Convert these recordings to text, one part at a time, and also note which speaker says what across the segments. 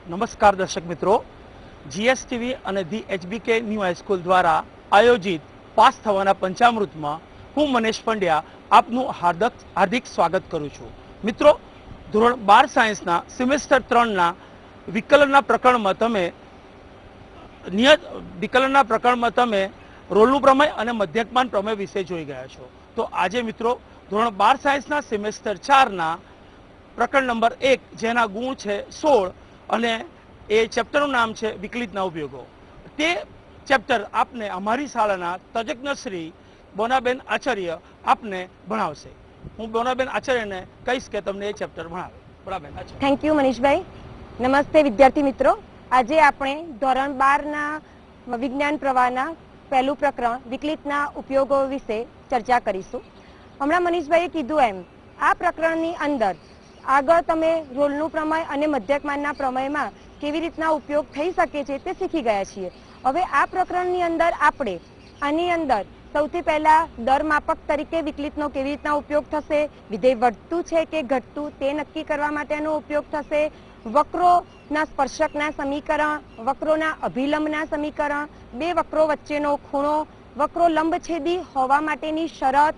Speaker 1: નમસ્કાર દર્શક મિત્રો, જીએસટીવી અને ધી એચબીકે ન્યૂ હાઈસ્કૂલ દ્વારા આયોજિત પાસ થવાના પંચામૃતમાં હું મનેશ પંડ્યા આપનું હાર્દિક સ્વાગત કરું છું. મિત્રો, ધોરણ 12 સાયન્સના સેમેસ્ટર 3ના વિકલનના પ્રકરણમાં તમે રોલનું પ્રમેય અને મધ્યકમાન પ્રમેય વિશે જોઈ ગયા છો. તો આજે મિત્રો ધોરણ 12 સાયન્સના સેમેસ્ટર 4ના પ્રકરણ નંબર 1 જેના ગુણ છે 16 અને એ ચેપ્ટરનું નામ છે વિકલિતના ઉપયોગો. તે ચેપ્ટર આપને અમારી શાળાના તજજ્ઞ શ્રી બોનાબેન આચાર્ય આપને ભણાવશે. હું બોનાબેન આચાર્યને કહીશ કે તમને એ ચેપ્ટર ભણાવે. બોનાબેન આચાર્ય.
Speaker 2: થેન્ક યુ મનીષભાઈ. નમસ્તે વિદ્યાર્થી મિત્રો. આજે આપણે ધોરણ 12ના વિજ્ઞાન પ્રવાહના પહેલું પ્રકરણ વિકલિતના ઉપયોગો વિશે ચર્ચા કરીશું. હમણાં મનીષભાઈએ કીધું એમ આ પ્રકરણની અંદર આગળ તમે રોલનું પ્રમેય અને મધ્યકમાનના પ્રમેયમાં કેવી રીતના ઉપયોગ થઈ શકે છે તે શીખી ગયા છીએ. હવે આ પ્રકરણની અંદર આપણે આની અંદર સૌથી પહેલા દર માપક તરીકે વિકલિતનો કેવી રીતના ઉપયોગ થશે, વિધેય વધતું છે કે ઘટતું તે નક્કી કરવા માટેનો ઉપયોગ થશે, વક્રોના સ્પર્શકના સમીકરણ, વક્રોના અભિલંબના સમીકરણ, બે વક્રો વચ્ચેનો ખૂણો, વક્રો લંબછેદી હોવા માટેની શરત,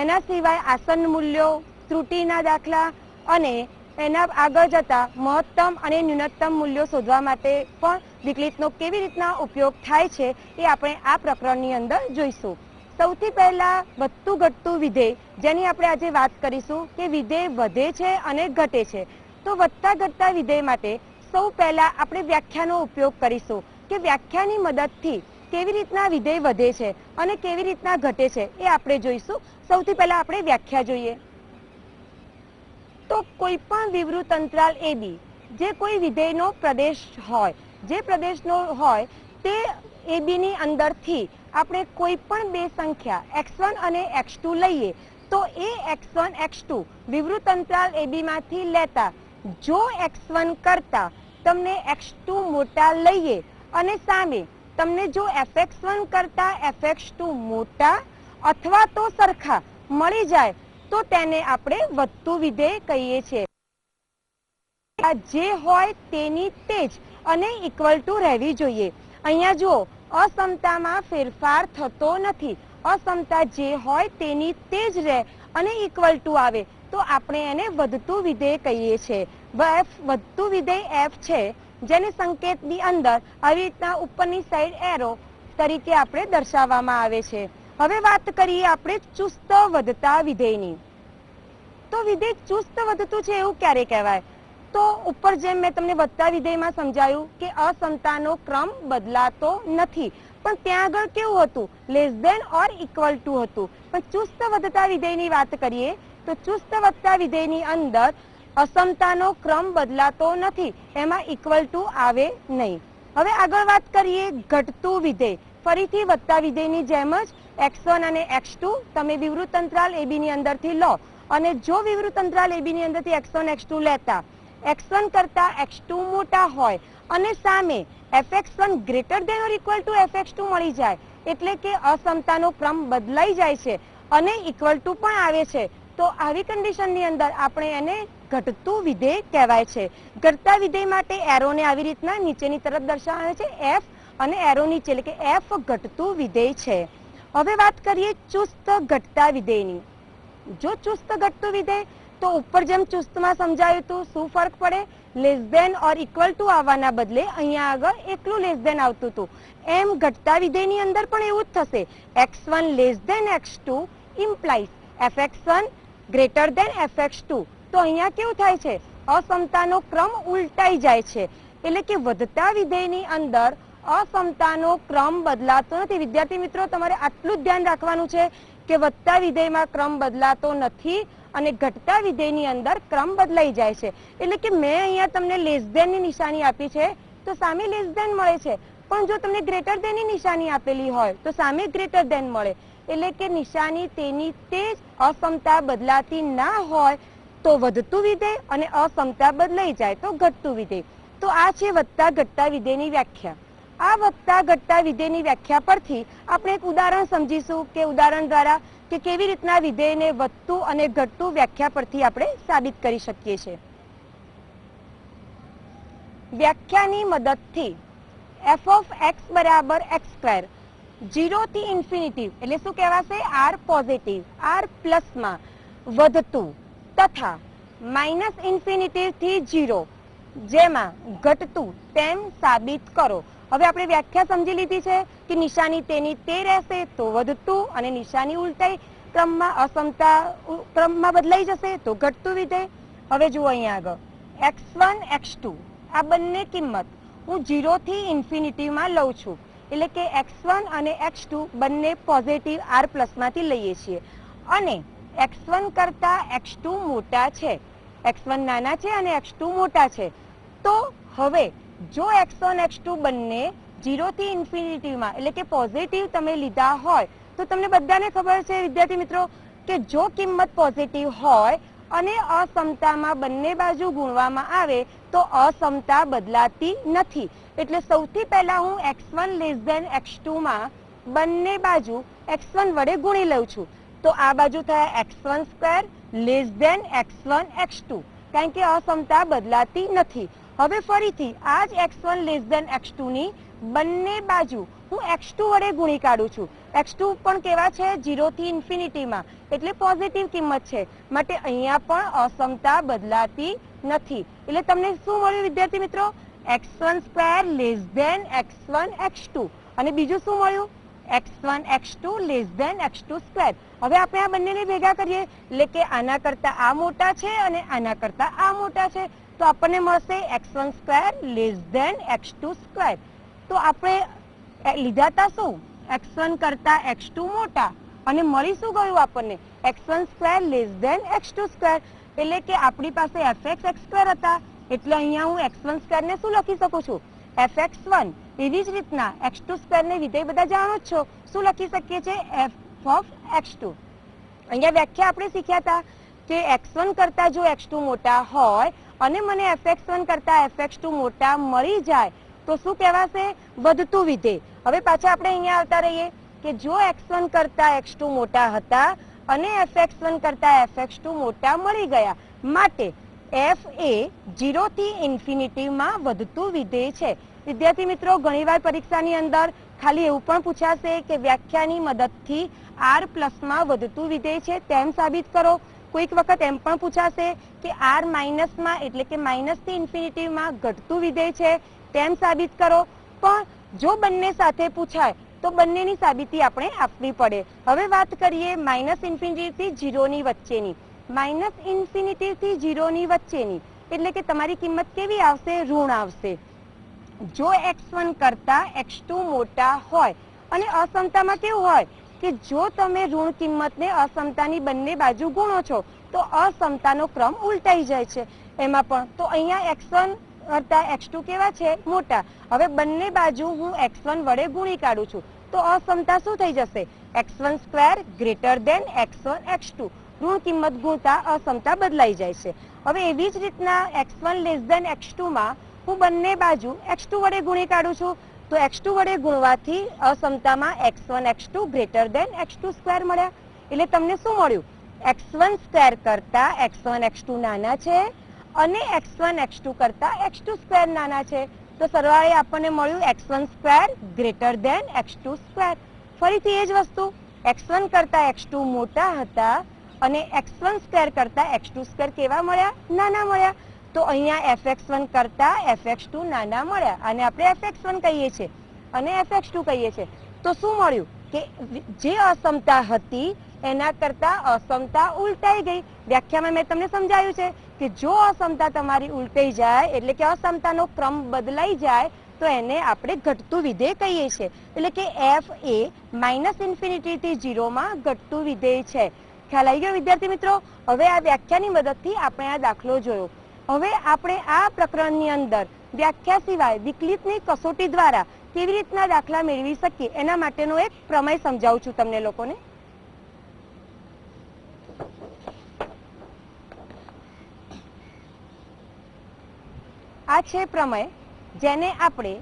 Speaker 2: એના સિવાય આસન મૂલ્યો, ત્રુટિના દાખલા અને એના આગળ જતા મહત્તમ અને ન્યૂનતમ મૂલ્યો શોધવા માટે પણ વિકલિતનો કેવી રીતના ઉપયોગ થાય છે એ આપણે આ પ્રકરણની અંદર જોઈશું. સૌથી પહેલા વધતું ઘટતું વિધેય જેની આપણે આજે વાત કરીશું કે વિધેય વધે છે અને ઘટે છે. તો વધતા ઘટતા વિધેય માટે સૌ પહેલા આપણે વ્યાખ્યાનો ઉપયોગ કરીશું કે વ્યાખ્યાની મદદથી કેવી રીતના વિધેય વધે છે અને કેવી રીતના ઘટે છે એ આપણે જોઈશું. સૌથી પહેલા આપણે વ્યાખ્યા જોઈએ. તો કોઈ પણ વિવૃત અંતરાલ AB જે કોઈ વિધેયનો પ્રદેશ હોય, જે પ્રદેશનો હોય તે AB ની અંદરથી આપણે કોઈ પણ બે સંખ્યા x1 અને x2 લઈએ તો એ x1 x2 વિવૃત અંતરાલ AB માંથી લેતા જો x1 કરતા તમને x2 મોટા લઈએ અને સામે તમને જો fx1 કરતા fx2 મોટા અથવા તો સરખા મળી જાય તો તેને આપણે વધતું વિધેય કહીએ છીએ. જે હોય તેની તે જ અને ઇક્વલ ટુ રહેવી જોઈએ. અહીંયા જુઓ, અસમતામાં ફેરફાર થતો નથી. અસમતા જે હોય તેની તે જ રહે અને ઇક્વલ ટુ આવે તો આપણે એને વધતું વિધેય કહીએ છીએ. વધતું વિધેય f છે જેને સંકેતની અંદર આવી રીતના ઉપરની સાઈડ એરો તરીકે આપણે દર્શાવવામાં આવે છે. હવે વાત કરીએ આપણે ચુસ્ત વધતા વિધેયની. તો વિધેય ચુસ્ત વધતું છે એવું ક્યારે કહેવાય? તો ઉપર જેમ મેં તમને વધતા વિધેયમાં સમજાયું કે અસમતાનો ક્રમ બદલાતો નથી, પણ ત્યાં આગળ કેવું હતું? Less than or equal to હતું. પણ ચુસ્ત વધતા વિધેયની વાત કરીએ તો ચુસ્ત વધતા વિધેયની અંદર અસમતાનો ક્રમ બદલાતો નથી, એમાં ઇક્વલ ટુ આવે નહીં. હવે આગળ વાત કરીએ ઘટતું વિધેય. ફરીથી વધતા વિધેયની જેમ જ x1 અને x2 તમે વિવૃત અંતરાલ AB ની અંદરથી લો અને જો વિવૃત અંતરાલ AB ની અંદરથી x1 x2 લેતા x1 કરતા x2 મોટા હોય અને સામે fx1 greater than or equal to fx2 મળી જાય એટલે કે અસમતાનો ક્રમ બદલાઈ જાય છે અને ઇક્વલ ટુ પણ આવે છે તો આવી કન્ડિશનની અંદર આપણે એને ઘટતું વિધેય કહેવાય છે. ઘટતા વિધેય માટે એરોને આવી રીતના નીચેની તરફ દર્શાવે છે f અને એરો નીચે એટલે કે f ઘટતું વિધેય છે. હવે વાત કરીએ ચુસ્ત ઘટતા વિધેયની. જો ચુસ્ત ઘટતું વિધેય તો ઉપર જેમ ચુસ્તમાં સમજાયું હતું શું ફરક પડે? Less than or equal to આવવાના બદલે અહીંયા આગળ એકલું લેસ ધેન આવતું હતું. એમ ઘટતા વિધેયની અંદર પણ એવું જ થશે. x1 less than x2 implies fx1 greater than fx2. તો અહીંયા કેવું થાય છે? અસમતાનો ક્રમ ઉલટાઈ જાય છે. એટલે કે વધતા વિધેયની અંદર અસમતાનો ક્રમ બદલાતો નથી. વિદ્યાર્થી મિત્રો, તમારે આટલું જ ધ્યાન રાખવાનું છે કે વધતા વિધેયમાં ક્રમ બદલાતો નથી અને ઘટતા વિધેયની અંદર ક્રમ બદલાઈ જાય છે. એટલે કે મેં અહીંયા તમને લેસ ધેન ની નિશાની આપી છે તો સામે લેસ ધેન મળે છે, પણ જો તમને ગ્રેટર ધેન ની નિશાની આપેલી હોય તો સામે ગ્રેટર ધેન મળે. એટલે કે નિશાની તેની તે જ અસમતા બદલાતી ના હોય તો વધતું વિધેય અને અસમતા બદલાઈ જાય તો ઘટતું વિધેય. તો આ છે વધતા ઘટતા વિધેયની વ્યાખ્યા. આ વધતા ઘટતા વિધેયની વ્યાખ્યા પરથી આપણે એક ઉદાહરણ સમજીશું કે ઉદાહરણ દ્વારા કે કેવી રીતના વિધેયને વધતું અને ઘટતું વ્યાખ્યા પરથી આપણે સાબિત કરી શકીએ છીએ. વ્યાખ્યાની મદદથી f of x બરાબર x સ્ક્વેર 0 થી ઇન્ફિનિટી એટલે શું કહેવાશે r પોઝિટિવ r પ્લસમાં વધતું તથા માઇનસ ઇન્ફિનિટી થી 0 જેમાં ઘટતું તેમ સાબિત કરો. હવે આપણે વ્યાખ્યા સમજી લીધી છે કે નિશાની તેની તે રહેશે તો વધતું અને નિશાની ઉલટાઈ ક્રમમાં અસમતા ક્રમમાં બદલાઈ જશે તો ઘટતું વિધેય. હવે જુઓ અહીંયા આગળ x1 x2 આ બંને કિંમત હું 0 થી ઇન્ફિનિટીમાં લઉં છું એટલે કે x1 અને x2 બંને પોઝિટિવ r પ્લસમાંથી લઈએ છીએ અને x1 કરતા x2 મોટા છે, x1 નાના છે અને x2 મોટા છે. તો હવે જો x1 x2 બંને 0 થી ઇન્ફિનિટીમાં એટલે કે પોઝિટિવ તમે લીધા હોય તો તમને બધાને ખબર છે વિદ્યાર્થી મિત્રો કે જો કિંમત પોઝિટિવ હોય અને અસમતામાં બંને બાજુ ગુણવામાં આવે તો અસમતા બદલાતી નથી. એટલે સૌથી પહેલા હું x1 લેસ ધેન x2 માં બંને બાજુ x1 વડે ગુણી લઉં છું તો આ બાજુ થાય x1 square less than x1 x2 કારણ કે અસમતા બદલાતી નથી. હવે ફરીથી આ જ x1 લેસ ધેન x2 ની બંને બાજુ હું x2 વડે ગુણી કાઢું છું. x2 પણ કેવા છે 0 થી ઇન્ફિનિટીમાં એટલે પોઝિટિવ કિંમત છે માટે અહીંયા પણ અસમતા બદલાતી નથી. એટલે તમને શું મળ્યું વિદ્યાર્થી મિત્રો x1 square less than x1 x2 અને બીજું શું મળ્યું x1 x2 less than x2 square. હવે આપણે આ બંનેને ભેગા કરીએ એટલે કે આના કરતા આ મોટા છે અને આના કરતા આ મોટા છે તો આપણને મળશે x1 square less than x2 square. તો આપણે લીધા હતા શું x1 કરતા x2 મોટા અને મળી શું ગયું આપણને x1 square less than x2 square એટલે કે આપણી પાસે fx x સ્ક્વેર હતા એટલે અહીંયા હું x1 સ્ક્વેર ને શું લખી શકું છું fx1. એવી જ રીતના x2 સ્ક્વેર ને વિધેય બધા જાણો જ છો શું લખી શકીએ છીએ f of x2. અહીંયા વ્યાખ્યા આપણે શીખ્યા હતા કે x1 કરતા જો x2 મોટા હોય અને મને fx1 કરતા fx2 મોટા મળી જાય તો શું કહેવાશે વધતું વિધેય. હવે પાછા આપણે અહીંયા આવતા રહીએ કે જો x1 કરતા x2 મોટા હતા અને fx1 કરતા fx2 મોટા મળી ગયા માટે f એ 0 થી ઇન્ફિનિટીમાં વધતું વિધેય છે. વિદ્યાર્થી મિત્રો ઘણીવાર પરીક્ષાની અંદર ખાલી એવું પણ પૂછાશે કે વ્યાખ્યાની મદદથી r પ્લસમાં વધતું વિધેય છે તેમ સાબિત કરો. કોઈક વખત એમ પણ પૂછાશે કે r માઇનસમાં એટલે કે માઇનસ થી ઇન્ફિનિટીમાં ઘટતું વિધેય છે તેમ સાબિત કરો. પણ જો બંને સાથે પૂછાય તો બંનેની સાબિતી આપણે આપવી પડે. હવે વાત કરીએ માઇનસ ઇન્ફિનિટી થી 0 ની વચ્ચેની. માઇનસ ઇન્ફિનિટી થી 0 ની વચ્ચેની એટલે કે તમારી કિંમત કેવી આવશે ઋણ આવશે. જો x1 કરતા x2 મોટા હોય અને અસમતામાં કેવું હોય કે જો તમે ઋણ કિંમતને અસમતાની બંને બાજુ ગુણો છો તો અસમતાનો ક્રમ ઉલટાઈ જાય છે એમાં પણ. તો અહીંયા x1 કરતા x2 કેવા છે મોટા. હવે બંને બાજુ હું x1 વડે ગુણી કાઢું છું તો અસમતા શું થઈ જશે x1 square greater than x1 x2. ઋણ કિંમત ગુણતા અસમતા બદલાઈ જાય છે. હવે એવી જ રીતના x1 લેસ ધેન x2 માં હું બંને બાજુ x2 વડે ગુણી કાઢું છું તો x2 વડે ગુણવાથી અસમતામાં x1 x2 greater than x2 square મળ્યા. એટલે તમને શું મળ્યું x1 સ્ક્વેર કરતા x1 x2 નાના છે અને x1 x2 કરતા x2 સ્ક્વેર નાના છે તો સરવાળે આપણને મળ્યું x1 square greater than x2 square. ફરીથી એ જ વસ્તુ x1 કરતા x2 મોટા હતા અને x1 સ્ક્વેર કરતા x2 સ્ક્વેર કેવા મળ્યા નાના મળ્યા તો અહીંયા fx1 કરતા fx2 નાના મળ્યા અને આપણે fx1 કહીએ છીએ અને fx2 કહીએ છીએ. તો શું મળ્યું કે જે અસમતા હતી એના કરતા અસમતા ઉલટાઈ ગઈ. વ્યાખ્યામાં મેં તમને સમજાવ્યું છે કે જો અસમતા તમારી ઉલટાઈ જાય એટલે કે અસમતાનો ક્રમ બદલાઈ જાય તો એને આપણે ઘટતું વિધેય કહીએ છીએ. એટલે કે f એ માઇનસ ઇન્ફિનિટી થી 0 માં ઘટતું વિધેય છે. ખ્યાલ આવી ગયો વિદ્યાર્થી મિત્રો. હવે આ વ્યાખ્યાની મદદથી આપણે આ દાખલો જોયો. હવે આપણે આ પ્રકરણની અંદર વ્યાખ્યા સિવાય વિકલિતની કસોટી દ્વારા કેવી રીતના દાખલા મેળવી શકીએ એના માટેનો એક પ્રમેય સમજાવું છું તમને લોકોને. આ છે પ્રમેય જેને આપણે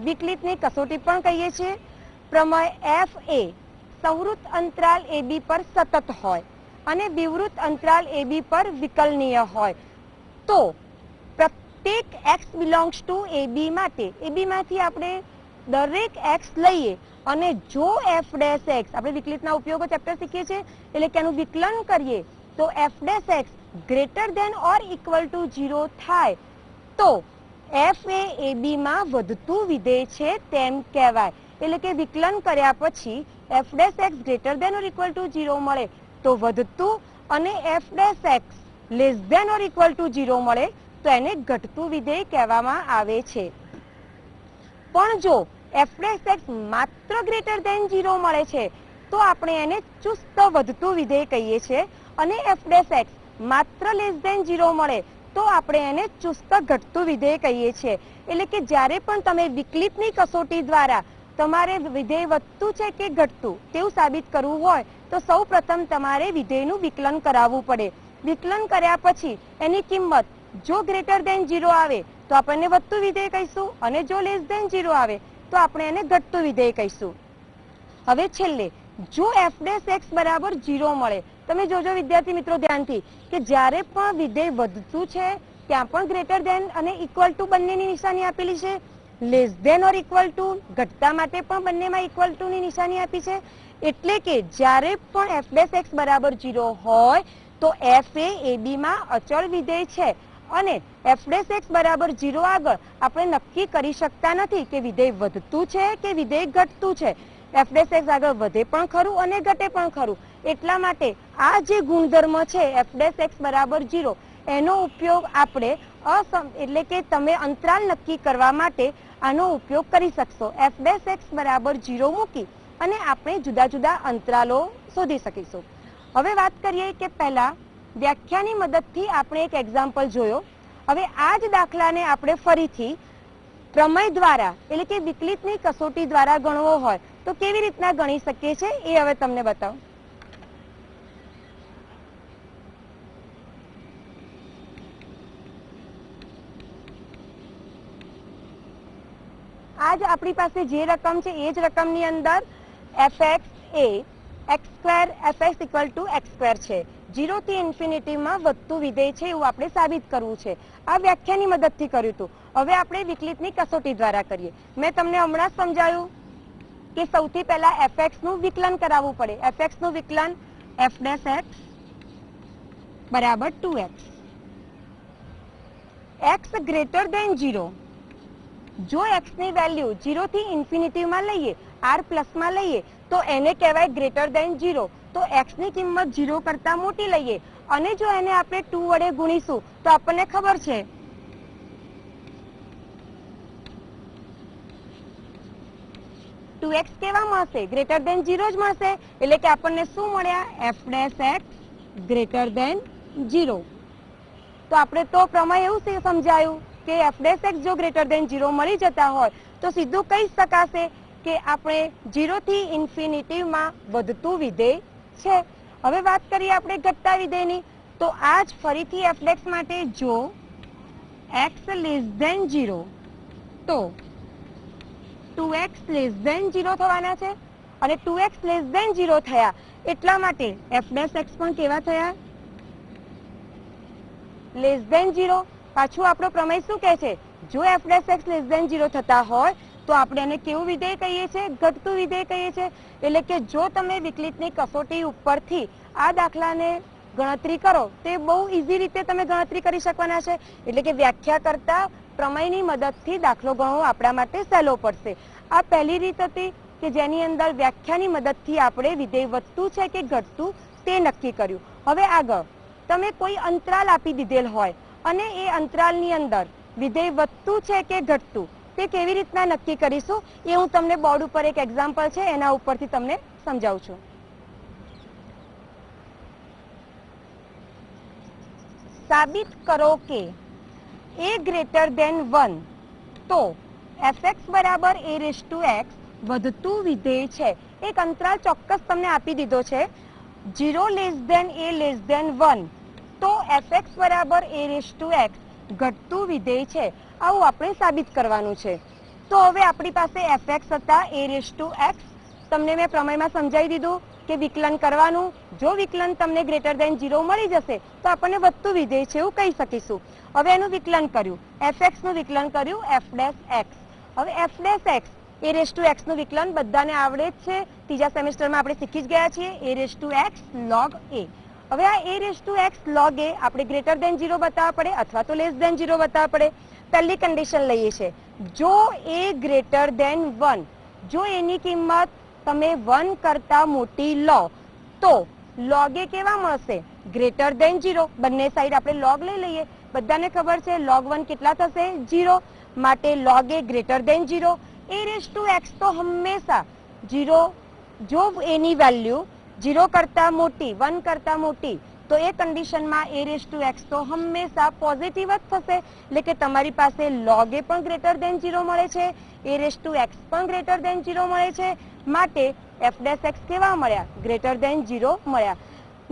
Speaker 2: વિકલિતની કસોટી પણ કહીએ છીએ. પ્રમેય f એ સંવૃત અંતરાલ ab પર સતત હોય અને વિવૃત અંતરાલ ab પર વિકલનીય હોય તો ટેક એક્સ બિલોંગ્સ ટુ એ બી માટે એ બી માંથી આપણે દરેક એક્સ લઈએ અને જો એફ ડેશ એક્સ, આપણે વિકલિતના ઉપયોગો ચેપ્ટર શીખીએ છીએ એટલે કે આનું વિકલન કરીએ તો F dash X greater than or equal to 0 થાય તો એફ એ બી માં વધતું વિધેય છે તેમ કહેવાય. એટલે કે વિકલન કર્યા પછી F dash X greater than or equal to 0 મળે તો વધતું અને F dash X less than or equal to 0 મળે તો એને ઘટતું વિધેય કહેવામાં આવે છે. પણ જો એફ ડેશ એક્સ માત્ર ગ્રેટર ધેન 0 મળે છે તો આપણે એને ચુસ્ત વધતું વિધેય કહીએ છીએ અને એફ ડેશ એક્સ માત્ર લેસ ધેન 0 મળે તો આપણે એને ચુસ્ત ઘટતું વિધેય કહીએ છીએ. એટલે કે જ્યારે પણ તમે વિકલિતની કસોટી દ્વારા તમારે વિધેય વધતું છે કે ઘટતું તેવું સાબિત કરવું હોય તો સૌ પ્રથમ તમારે વિધેયનું વિકલન કરાવવું પડે. વિકલન કર્યા પછી એની કિંમત જો ગ્રેટર ધેન 0 આવે તો આપણે વધતું વિધેય કહીશું અને જો લેસ ધેન 0 આવે તો આપણે એને ઘટતું વિધેય કહીશું. હવે છેલ્લે જો એફ ડેશ એક્સ બરાબર 0 મળે, તમે જોજો વિદ્યાર્થી મિત્રો ધ્યાનથી કે જ્યારે પણ વિધેય વધતું છે ત્યાં પણ greater than and equal to બંનેની નિશાની આપેલી છે, less than or equal to ઘટતા માટે પણ બંનેમાં ઇક્વલ ટુ ની નિશાની આપી છે. એટલે કે જ્યારે પણ એફ ડેશ એક્સ બરાબર 0 હોય તો એફ એ બી માં અચળ વિધેય છે અને એફ ડેશ એક્સ બરાબર 0 આગળ આપણે નક્કી કરી શકતા નથી કે વિધેય વધતું છે કે વિધેય ઘટતું છે. એફ ડેશ એક્સ આગળ વધે પણ ખરું અને ઘટે પણ ખરું. એટલા માટે આ જે ગુણધર્મ છે એફ ડેશ એક્સ બરાબર 0 એનો ઉપયોગ આપણે એટલે કે તમે અંતરાલ નક્કી કરવા માટે આનો ઉપયોગ કરી શકશો. એફ ડેશ એક્સ બરાબર 0 મૂકી અને આપણે જુદા જુદા અંતરાલો શોધી શકીશું. હવે વાત કરીએ કે પહેલા વ્યાખ્યાની મદદથી આપણે એક એક્ઝામ્પલ જોયો. હવે આ જ દાખલાને આપણે ફરીથી પ્રમેય દ્વારા એટલે કે વિકલિતની કસોટી દ્વારા ગણવો હોય તો કેવી રીતના ગણી શકીએ છીએ એ હવે તમને બતાવું. આજ આપણી પાસે જે રકમ છે એ જ રકમની અંદર F x A x square F x equal to x square છે. 0 થી ઇન્ફિનિટીમાં વધતું વિધેય છે એવું આપણે સાબિત કરવું છે. આ વ્યાખ્યાની મદદથી કર્યું હતું. હવે આપણે વિકલિતની કસોટી દ્વારા કરીએ. મેં તમને હમણાં જ સમજાવ્યું કે સૌથી પહેલા એફ એક્સ નું વિકલન કરાવવું પડે. એફ એક્સ નું વિકલન એફ ડેશ એક્સ બરાબર 2x. X greater than 0. જો એક્સ ની વેલ્યુ 0 થી ઇન્ફિનિટીમાં લઈએ, આર પ્લસમાં લઈએ તો એને કહેવાય ગ્રેટર ધેન 0. તો એક્સ ની કિંમત 0 કરતા મોટી લઈએ અને જો એને આપણે 2 વડે ગુણીશું તો આપણને ખબર છે ટુ એક્સ કેવા મળશે? ગ્રેટર ધેન 0 જ મળશે. એટલે કે આપણને શું મળ્યા? F dash X greater than 0. તો આપણે તો પ્રમેય એવું સમજાયું કે એફ ડેશ એક્સ જો ગ્રેટર ધેન 0 મળી જતા હોય તો સીધું કહી શકાશે કે આપણે 0 થી ઇન્ફિનિટીમાં વધતું વિધેય છે. હવે વાત કરીએ આપણે ઘટતા વિધેયની તો આ જ ફરીથી એફ ડેશ માટે જો એક્સ લેસ ધેન 0 તો 2x લેસ ધેન 0 થવાના છે અને 2x લેસ ધેન 0 થયા એટલા માટે એફ ડેશ એક્સ પણ કેવા થયા? Less than 0. પાછું આપણો પ્રમેય શું કહે છે? જો F dash X less than 0 થતા હોય તો આપણે એને કેવું વિધેય કહીએ છીએ? ઘટતું વિધેય કહીએ છીએ. એટલે કે જો તમે વિકલિતની કસોટી ઉપરથી આ દાખલાને ગણતરી કરો તે બહુ ઈઝી રીતે તમે ગણતરી કરી શકવાના છે. એટલે કે વ્યાખ્યા કરતા પ્રમેયની મદદથી દાખલો ગણવો આપણા માટે સહેલો પડશે. આ પહેલી રીત હતી કે જેની અંદર વ્યાખ્યાની મદદથી આપણે વિધેય વધતું છે કે ઘટતું તે નક્કી કર્યું. હવે આગળ તમે કોઈ અંતરાલ આપી દીધેલ હોય અને એ અંતરાલની અંદર વિધેય વધતું છે કે ઘટતું તે કેવી રીતના નક્કી કરીશું એ હું તમને બોર્ડ ઉપર એક એક્ઝામ્પલ છે એના ઉપરથી તમને સમજાવું છું. સાબિત કરો કે a ગ્રેટર ધેન 1 તો fx બરાબર a રેઝ ટુ x વધતું વિધેય છે. એક અંતરાલ ચોક્કસ તમને આપી દીધો છે 0 less than a less than 1 તો fx બરાબર a રેઝ ટુ x ઘટતું વિધેય છે. આવું આપણે સાબિત કરવાનું છે. તો હવે આપણી પાસે fx હતા a રેઝ ટુ x તમને મેં પ્રમેયમાં સમજાવી દીધું. કે વિકલન કરવાનું. જો વિકલન તમને ગ્રેટર દેન 0 મળી જશે તો આપણને વધતું વિધેય છે એવું કહી શકીશું. હવે એનું વિકલન કર્યું, fx નું વિકલન કર્યું f ડેશ x. હવે f dash x A raise to x નું વિકલન બધાને આવડે જ છે, ત્રીજા સેમેસ્ટરમાં આપણે શીખી જ ગયા છીએ, a raise to x log a. હવે આ a raise to x log a આપણે ગ્રેટર દેન 0 બતાવવા પડે અથવા તો લેસ દેન 0 બતાવવા પડે. પહેલી કન્ડિશન લઈએ છે, જો a ગ્રેટર દેન 1, જો એની કિંમત તમે 1 કરતા મોટી લો તો log a કેવા મળશે? Greater than 0. બંને સાઈડ આપણે log લઈ લઈએ, બધાને ખબર છે log 1 કેટલા થશે? 0. માટે log a greater than 0. a race to x તો હંમેશા 0, જો એની વેલ્યુ 0 કરતા મોટી, 1 કરતા મોટી, તો એ કન્ડિશનમાં a રેસ ટુ x તો હંમેશા પોઝિટિવ જ થશે. એટલે કે તમારી પાસે log a પણ ગ્રેટર દેન 0 મળે છે, a રેસ ટુ x પણ ગ્રેટર દેન 0 મળે છે. માટે f ડેશ x કેવા મળ્યા? ગ્રેટર દેન 0 મળ્યા.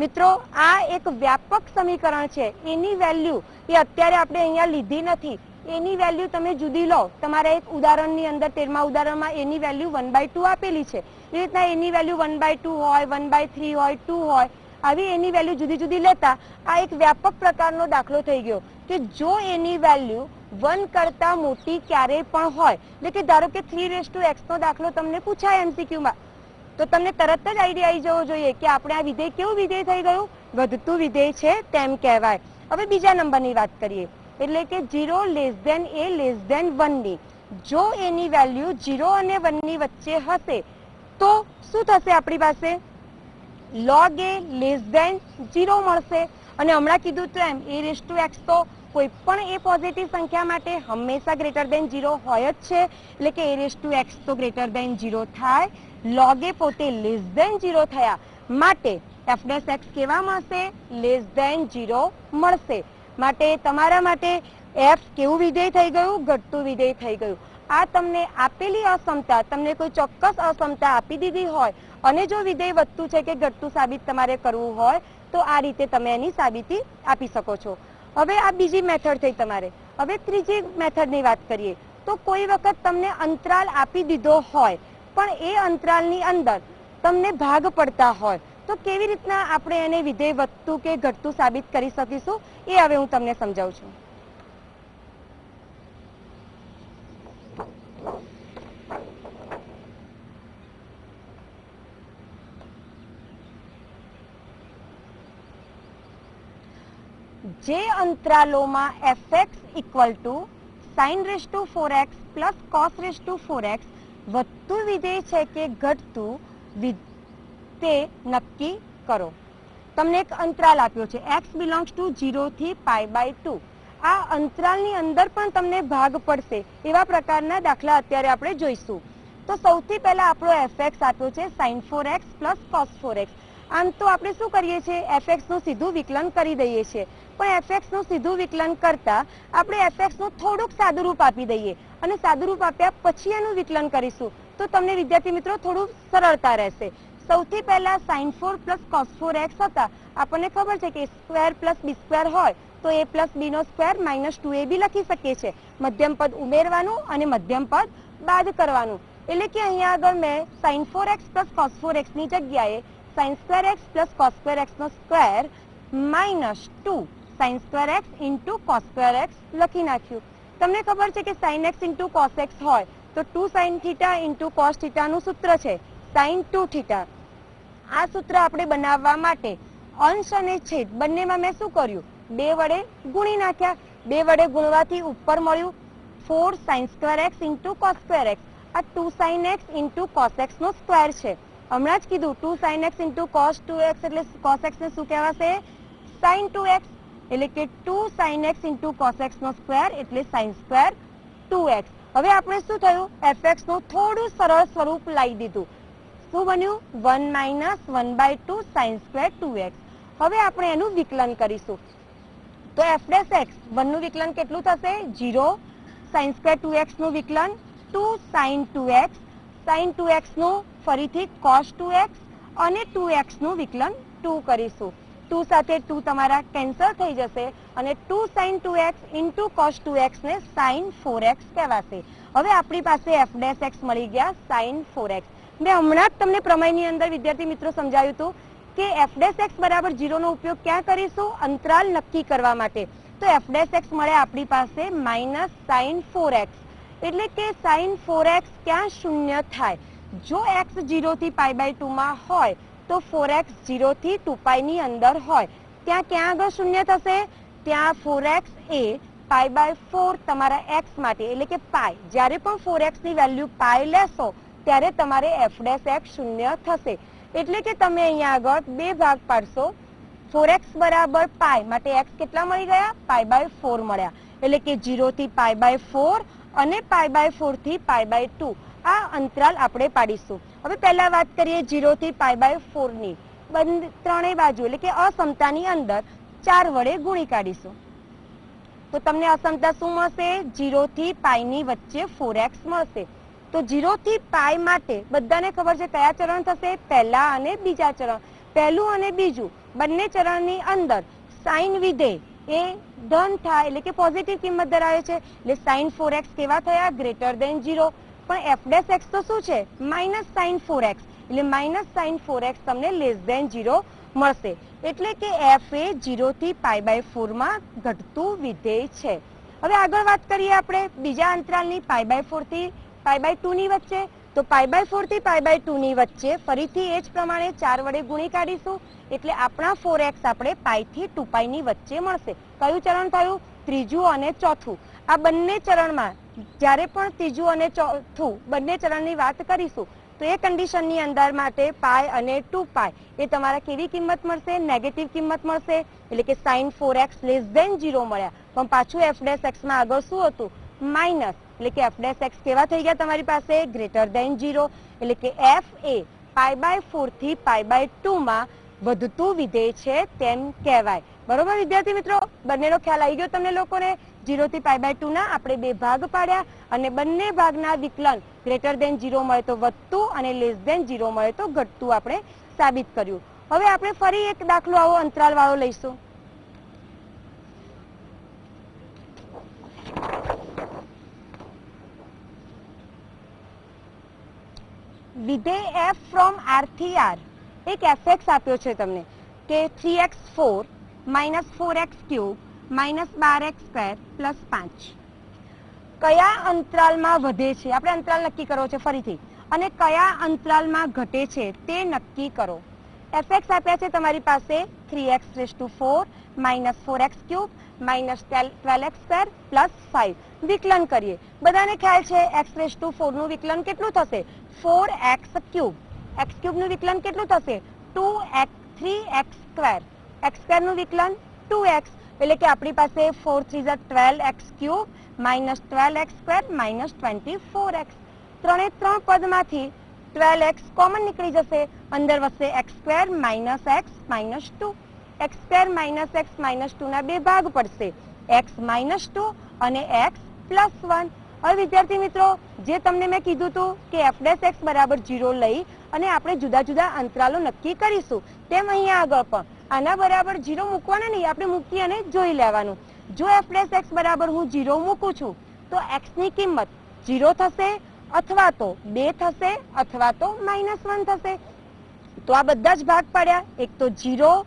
Speaker 2: મિત્રો, આ એક વ્યાપક સમીકરણ છે. એની વેલ્યુ એ અત્યારે આપણે અહીંયા લીધી નથી, એની વેલ્યુ તમે જુદી લો. તમારા એક ઉદાહરણની અંદર 13મા ઉદાહરણમાં એની વેલ્યુ 1/2 આપેલી છે. એ રીતના એની વેલ્યુ 1/2 હોય, 1/3 હોય, 2 હોય, આવી એની વેલ્યુ જુદી જુદી લેતા આ એક વ્યાપક પ્રકારનો દાખલો થઈ ગયો કે જો એની વેલ્યુ 1 કરતા મોટી ક્યારેય પણ હોય, એટલે કે ધારો કે 3 રેસ ટુ x નો દાખલો તમને પૂછાય એમસીક્યુમાં, તો તમને તરત જ આઈડિયા આવી જવો જોઈએ કે આપણે આ વિધેય કેવું વિધેય થઈ ગયું? વધતું વિધેય છે તેમ કહેવાય. હવે બીજા નંબરની વાત કરીએ, એટલે કે 0 less than a less than 1 ની જો એની વેલ્યુ 0 અને 1 ની વચ્ચે હશે તો શું થશે? આપણી પાસે log a લેસ દેન 0 મળશે. અને હમણાં કીધું તો એમ a રેસ ટુ x તો કોઈ પણ એ પોઝિટિવ સંખ્યા માટે હંમેશા ગ્રેટર દેન 0 હોય જ છે. એટલે કે a રેસ ટુ x તો ગ્રેટર દેન 0 થાય, log a પોતે લેસ દેન 0 થયા, માટે f ડેશ x કેવા મળશે? લેસ દેન 0 મળશે. માટે તમારા માટે f કેવું વિધેય થઈ ગયું? ઘટતું વિધેય થઈ ગયું. આ તમને આપેલી અસમતા, તમને કોઈ ચોક્કસ અસમતા આપી દીધી હોય અને જો વિધેય વધતું છે કે ઘટતું સાબિત તમારે કરવું હોય તો આ રીતે તમે એની સાબિતી આપી શકો છો. હવે આ બીજી મેથડ થઈ તમારે. હવે ત્રીજી મેથડની વાત કરીએ તો કોઈ વખત તમને અંતરાલ આપી દીધો હોય પણ એ અંતરાલની અંદર તમને ભાગ પડતા હોય તો કેવી રીતના આપણે એને વિધેય વધતું કે ઘટતું સાબિત કરી શકીશું એ હવે હું તમને સમજાવું છું. જે અંતરાલોમાં fx equal to sin raise to 4x plus cos raise to 4x વધતું વિધેય છે કે ઘટતું તે નક્કી કરો. તમને એક અંતરાલ આપ્યો છે x બિલોંગ્સ ટુ 0 થી π/2. આ અંતરાલની અંદર પણ તમને ભાગ પડશે એવા પ્રકારના દાખલા અત્યારે આપણે જોઈશું. તો સૌથી પહેલા આપણો fx આપ્યો છે sin 4x plus cos 4x. આમ તો આપણે શું કરીએ છીએ? fx નું સીધું વિકલન કરી દઈએ છીએ, પણ fx નું સીધું વિકલન કરતા આપણે fx નું થોડુંક સાદુરૂપ આપી દઈએ અને સાદુરૂપ આપ્યા પછી એનું વિકલન કરીશું તો તમને વિદ્યાર્થી મિત્રો થોડું સરળતા રહેશે. સૌથી પહેલા sin 4 પ્લસ cos 4x હતા. આપણને ખબર છે કે સ્ક્વેર પ્લસ બી સ્ક્વેર હોય તો a પ્લસ બી નો સ્ક્વેર માઇનસ 2ab લખી શકીએ છીએ. મધ્યમ પદ ઉમેરવાનું અને મધ્યમ પદ બાદ કરવાનું. એટલે કે અહીંયા આગળ મેં sin 4x plus cos 4x ની જગ્યાએ sin square x plus cos square x નો square minus 2 sin square x into cos square x લખી નાખ્યું. તમને ખબર છે કે sin x into cos x હોય તો 2 sin theta into cos theta નું સૂત્ર છે sin 2 થીટા. આ સૂત્ર આપણે બનાવવા માટે અંશ અને છેદ બંનેમાં મેં શું કર્યું? 2 વડે ગુણી નાખ્યા. 2 વડે ગુણવાથી ઉપર મળ્યું 4 sin square x into cos square x. આ 2 sin x into cos x નો સ્ક્વેર છે. હમણાં જ કીધું 2 sin x into cos 2x એટલે cos x ને શું કહેવાશે? sin 2x. એટલે કે 2 sin x into cos x નો સ્ક્વેર એટલે sin સ્ક્વેર 2x. હવે આપણે શું થયું? fx નું થોડું સરળ સ્વરૂપ લાવી દીધું. શું બન્યું? 1 માઇનસ 1/2 sin સ્ક્વેર 2x. હવે આપણે એનું વિકલન કરીશું તો f ડેશ x 1 નું વિકલન કેટલું થશે? 0. sin સ્ક્વેર 2x નું વિકલન 2 sin 2x. sin 2x નું ફરીથી cos 2x અને 2x નું વિકલન 2 કરીશું. 2 સાથે 2 તમારા કેન્સલ થઈ જશે અને 2 sin 2x into cos 2x ને sin 4x કહેવાશે. હવે આપણી પાસે f ડેશ x મળી ગયા sin 4x. મેં હમણાં જ તમને પ્રમેયની અંદર વિદ્યાર્થી મિત્રો સમજાવ્યું હતું કે f' x બરાબર 0 નો ઉપયોગ ક્યાં કરીશું? અંતરાલ નક્કી કરવા માટે. તો f' x મળે આપણી પાસે -sin 4x, એટલે કે sin 4x ક્યાં શૂન્ય થાય? જો x 0 થી π/2 માં હોય તો 4x 0 થી 2π ની અંદર હોય, ત્યાં ક્યાં આગળ શૂન્ય થશે? ત્યાં 4x એ π/4 તમારા x માટે, એટલે કે π, જ્યારે પણ 4x ની વેલ્યુ π લેશો ત્યારે તમારે f' શૂન્ય થશે. એટલે કે તમે અહીંયા આગળ બે ભાગ પાડશો, 4x બરાબર π માટે x કેટલા મળી ગયા? π/4 મળ્યા, એટલે કે 0 થી π/4 અને π/4 થી π/2 આ અંતરાલ આપણે પાડીશું. હવે પહેલા વાત કરીએ 0 થી π/4 ની. ત્રણેય બાજુ એટલે કે અસમતાની અંદર 4 વડે ગુણી કાઢીશું તો તમને અસમતા શું મળશે? 0 થી π ની વચ્ચે 4x મળશે. તો 0 થી π માટે બધાને ખબર છે કયા ચરણ થશે? પહેલા અને બીજા ચરણ. પહેલું અને બીજું બંને ચરણની અંદર સાઇન વિધેય એ ધન થાય, એટલે કે પોઝિટિવ કિંમત ધરાવે છે, એટલે sin 4x કેવા થયા? Greater than 0. પણ f' તો શું છે? -sin 4x, એટલે -sin 4x તમને લેસ ધેન 0 મળશે. એટલે કે f એ 0 થી π/4 માં ઘટતું વિધેય છે. હવે આગળ વાત કરીએ આપણે બીજા અંતરાલની π/4 થી π/2 ની વચ્ચે. તો π/4 થી π/2 ની વચ્ચે ફરીથી એ જ પ્રમાણે 4 વડે ગુણી કાઢીશું, એટલે આપણા 4x આપણે π થી 2π ની વચ્ચે મળશે. કયું ચરણ થયું? ત્રીજું અને ચોથું. આ બંને ચરણમાં જ્યારે પણ ત્રીજું અને ચોથું બંને ચરણની વાત કરીશું તો એ કન્ડિશનની અંદર માટે π અને 2π એ તમારા કેવી કિંમત મળશે? નેગેટિવ કિંમત મળશે, એટલે કે sin 4x લેસ ધેન 0 મળ્યા. પણ પાછું f' માં આગળ શું હતું? માઇનસ, એટલે કે f' કેવા થઈ ગયા તમારી પાસે? ગ્રેટર ધેન 0, એટલે કે f એ π/4 થી π/2 માં વધતું વિધેય છે તેમ કહેવાય. બરોબર વિદ્યાર્થી મિત્રો, બંનેનો ખ્યાલ આવી ગયો તમને લોકોને? 0 થી π/2 ના આપણે બે ભાગ પાડ્યા અને બંને ભાગના વિકલન ગ્રેટર ધેન 0 મળે તો વધતું અને લેસ ધેન 0 મળે તો ઘટતું આપણે સાબિત કર્યું. હવે આપણે ફરી એક દાખલો આવો અંતરાલ વાળો લઈશું. વિધેય f ફ્રોમ r થી r. એક fx આપ્યો છે તમને કે 3x4 -4x³ -12x² +5 કયા અંતરાલમાં વધે છે? આપણે અંતરાલ નક્કી કરવો છે ફરીથી, અને કયા અંતરાલમાં ઘટે છે તે નક્કી કરો. fx આપ્યા છે તમારી પાસે 3x4 -4x³ -12x² +5. વિકલન કરીએ. બધાને ખ્યાલ છે x4 નું વિકલન કેટલું થશે? 4x³ x³ નું વિકલન કેટલું થશે? 3x². x² નું વિકલન 2x, એટલે કે આપણી પાસે 4 3 12x³ -12x² -24x. ત્રણે ત્રણ પદમાંથી 12x કોમન નીકળી જશે, અંદર વધશે x² -x -2. x² -x -2 ના બે ભાગ પડશે, x -2 અને x +1. હવે વિદ્યાર્થી મિત્રો, જે તમને મેં કીધું હતું કે f' બરાબર 0 લઈ અને આપણે જુદા જુદા અંતરાલો નક્કી કરીશું, તેમ અહીંયા આગળ પણ આના બરાબર 0 મૂકવાના નહીં, આપણે મૂકી અને જોઈ લેવાનું. જો f' બરાબર હું 0 મૂકું છું તો x ની કિંમત 0 થશે, અથવા તો 2 થશે, અથવા તો -1 થશે. તો આ બધા જ ભાગ પાડ્યા, એક તો 0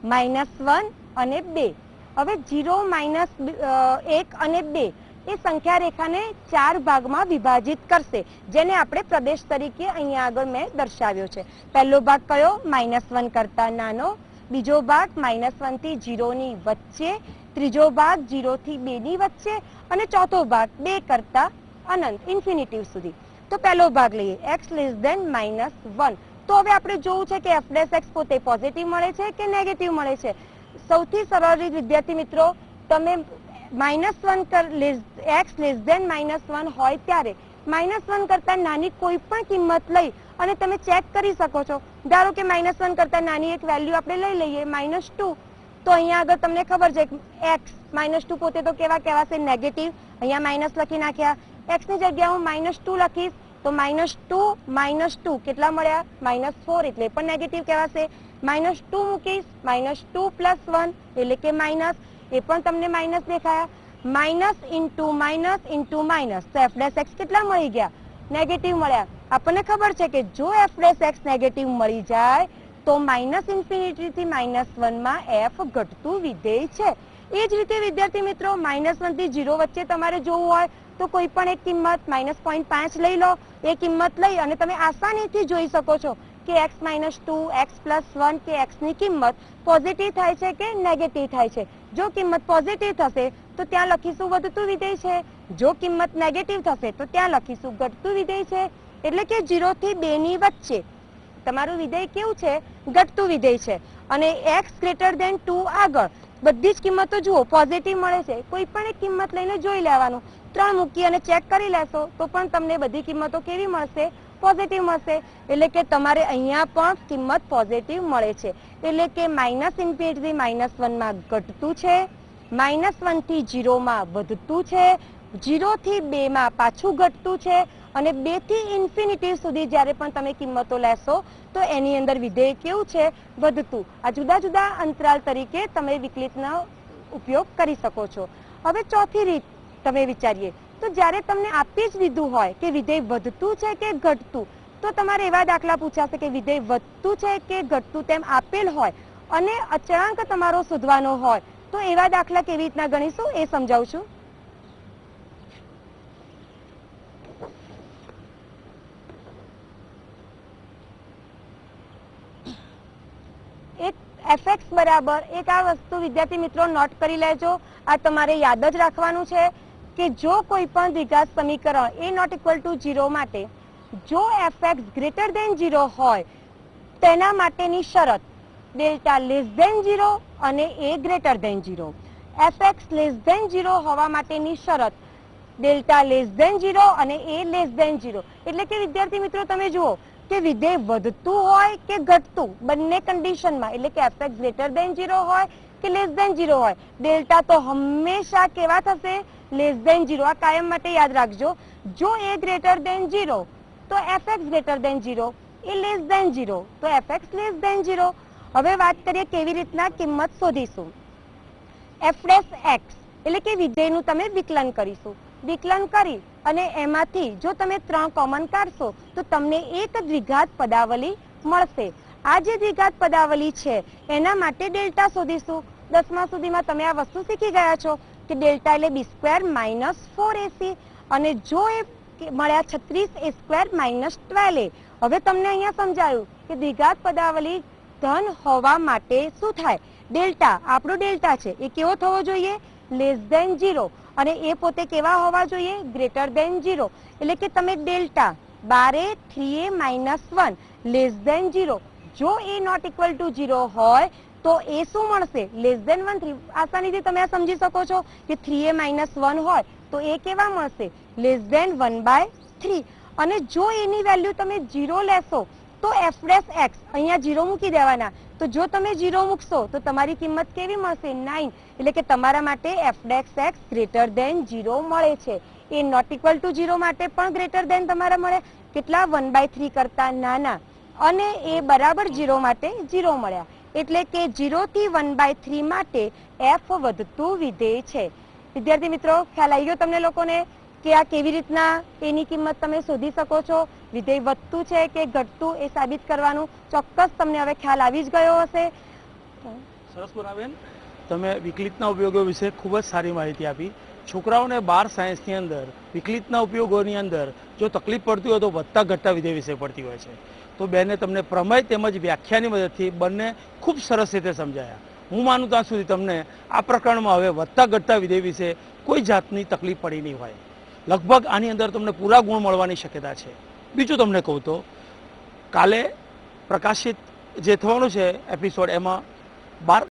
Speaker 2: -1 અને 2. હવે 0 -1 અને 2 એ સંખ્યા રેખાને 4 ભાગમાં વિભાજિત કરશે, જેને આપણે પ્રદેશ તરીકે અહીંયા આગળ મેં દર્શાવ્યો છે. પહેલો ભાગ કયો? -1 કરતા નાનો, બીજો ભાગ -1 થી 0 ની વચ્ચે, ત્રીજો ભાગ 0 થી 2 ની વચ્ચે અને ચોથો ભાગ 2 કરતા અનંત ઇન્ફિનિટિવ સુધી. તો પહેલો ભાગ લઈએ x <-1. તો હવે આપણે જોવું છે કે f' પોતે પોઝિટિવ મળે છે કે નેગેટિવ મળે છે. સૌથી સરળ રીત વિદ્યાર્થી મિત્રો, તમે -1 x <-1 હોય ત્યારે -1 કરતા નાની કોઈ પણ કિંમત લઈ અને તમે ચેક કરી શકો છો. ધારો કે -1 કરતા નાની એક વેલ્યુ આપણે લઈ લઈએ -2, તો અહીંયા આગળ તમને ખબર છે x -2 પોતે તો કેવા કહેવાશે? નેગેટિવ. અહીંયા માઇનસ લખી નાખ્યા. x ની જગ્યાએ હું -2 લખીશ તો -2 કેટલા મળ્યા? -4, એટલે પણ નેગેટિવ કહેવાશે. -2 મૂકીશ, -2 + 1 એટલે કે માઇનસ, એ પણ તમને માઇનસ દેખાયા. Minus into minus into minus, તો f' કેટલા મળી ગયા? નેગેટિવ મળ્યા. આપણને ખબર છે કે જો f ડેશ x નેગેટિવ મળી જાય તો માઇનસ ઇન્ફિનિટી થી -1 માં f ઘટતું વિધેય છે. એ જ રીતે વિદ્યાર્થી મિત્રો -1 થી 0 વચ્ચે તમારે જોવું હોય તો કોઈ પણ એક કિંમત -0.5 લઈ લો. એ કિંમત લઈ અને તમે આસાનીથી જોઈ શકો છો કે x - 2 x + 1 કે x ની કિંમત પોઝિટિવ થાય છે કે નેગેટિવ થાય છે. જો કિંમત પોઝિટિવ થશે તો ત્યાં લખીશું વધતું વિધેય છે. જો કિંમત નેગેટિવ થશે તો ત્યાં લખીશું ઘટતું વિધેય છે. એટલે કે 0 થી 2 ની વચ્ચે તમારું વિધેય કેવું છે? ઘટતું વિધેય છે. અને x > 2 આગળ બધી જ કિંમતો જુઓ પોઝિટિવ મળે છે. કોઈ પણ એક કિંમત લઈને જોઈ લેવાનું. 3 મૂકી અને ચેક કરી લેશો તો પણ તમને બધી કિંમતો કેવી મળશે? પોઝિટિવ મળશે. એટલે કે તમારે અહીંયા પણ કિંમત પોઝિટિવ મળે છે. એટલે કે -∞ થી -1 માં ઘટતું છે, -1 થી 0 માં વધતું છે, 0 થી 2 માં પાછું ઘટતું છે અને 2 થી ઇન્ફિનિટી સુધી જ્યારે પણ તમે કિંમતો લેશો તો એની અંદર વિધેય કેવું છે? વધતું. આ જુદા જુદા અંતરાલ તરીકે તમે વિકલિતનો ઉપયોગ કરી શકો છો. હવે ચોથી રીત તમે વિચારીએ તો જ્યારે તમને આપી જ દીધું હોય કે વિધેય વધતું છે કે ઘટતું, તો તમારે એવા દાખલા પૂછાશે કે વિધેય વધતું છે કે ઘટતું તેમ આપેલ હોય અને અચળાંક તમારો શોધવાનો હોય તો એવા દાખલા કેવી રીતના ગણીશું એ સમજાવું છું. એક fx બરાબર એક આ વસ્તુ વિદ્યાર્થી મિત્રો નોટ કરી લેજો. આ તમારે યાદ જ રાખવાનું છે કે જો કોઈ પણ દ્વિઘાત સમીકરણ a ≠ 0 માટે જો fx > 0 હોય તેના માટેની શરત ડેલ્ટા <0 અને a > 0. fx < 0 હોવા માટેની શરત ડેલ્ટા <0 અને a < 0. એટલે કે વિદ્યાર્થી મિત્રો તમે જુઓ કે વિધેય વધતું હોય કે ઘટતું બંને કન્ડિશનમાં એટલે કે fx > 0 હોય કે <0 હોય ડેલ્ટા તો હંમેશા કેવા થશે? <0. આ કાયમ માટે યાદ રાખજો. જો a > 0 તો fx > 0, a <0 તો fx <0. હવે વાત કરીએ કેવી રીતના કિંમત શોધીશું. f ' x એટલે કે વિધેયનું તમે વિકલન કરીશું. વિકલન કરી અને એમાંથી જો તમે 3 કોમન કાઢશો તો તમને એક દ્વિઘાત પદાવલી મળશે. આ જે દ્વિઘાત પદાવલી છે એના માટે ડેલ્ટા શોધીશું. 10મા સુધીમાં તમે આ વસ્તુ શીખી ગયા છો કે ડેલ્ટા એટલે b² - 4ac અને જો એ મળ્યા 36a² - 12a. હવે તમને અહીંયા સમજાયું કે દ્વિઘાત પદાવલી ધન હોવા માટે શું થાય? ડેલ્ટા આપણો ડેલ્ટા છે એ કેવો થવો જોઈએ? <0 અને એ પોતે કેવા હોવા જોઈએ? <0. એટલે કે તમે ડેલ્ટા 12a 3a - 1 <0 જો a ≠ 0 હોય તો એ શું મળશે? <1 આસાનીથી તમે આ સમજી શકો છો કે 3a - 1 હોય તો એ કેવા મળશે? <1/3. અને જો એની વેલ્યુ તમે 0 લેશો તો f ' x અહીંયા 0 મૂકી દેવાના. તો જો તમે 0 મૂકશો તો તમારી કિંમત કેવી મળશે? 9. એટલે કે તમારા માટે f ' x < 0 મળે છે. એ ≠ 0 માટે પણ ગ્રેટર ધેન તમારા મળે. કેટલા? 1/3 કરતા નાના. અને એ બરાબર 0 માટે 0 મળ્યા. એટલે કે 0 થી 1/3 માટે f વધતું વિધેય છે. વિદ્યાર્થી મિત્રો ખ્યાલ આવી ગયો તમને લોકોને કે આ કેવી રીતના એની કિંમત તમે શોધી શકો છો? વિધેય વધતું છે કે ઘટતું એ સાબિત કરવાનું ચોક્કસ તમને હવે ખ્યાલ આવી જ ગયો હશે.
Speaker 1: સરસ ગુનાબેન, તમે વિકલિતના ઉપયોગો વિશે ખૂબ જ સારી માહિતી આપી. છોકરાઓને 12 સાયન્સની અંદર વિકલિતના ઉપયોગોની અંદર જો તકલીફ પડતી હોય તો વધતા ઘટતા વિધેય વિશે પડતી હોય છે. તો બેને તમને પ્રમેય તેમજ વ્યાખ્યાની મદદથી બંને ખૂબ સરસ રીતે સમજાયા. હું માનું ત્યાં સુધી તમને આ પ્રકરણમાં હવે વધતા ઘટતા વિધેય વિશે કોઈ જાતની તકલીફ પડી નહીં હોય. લગભગ આની અંદર તમને પૂરા ગુણ મળવાની શક્યતા છે. બીજું તમને કહું તો કાલે પ્રકાશિત જે થવાનું છે એપિસોડ એમાં 12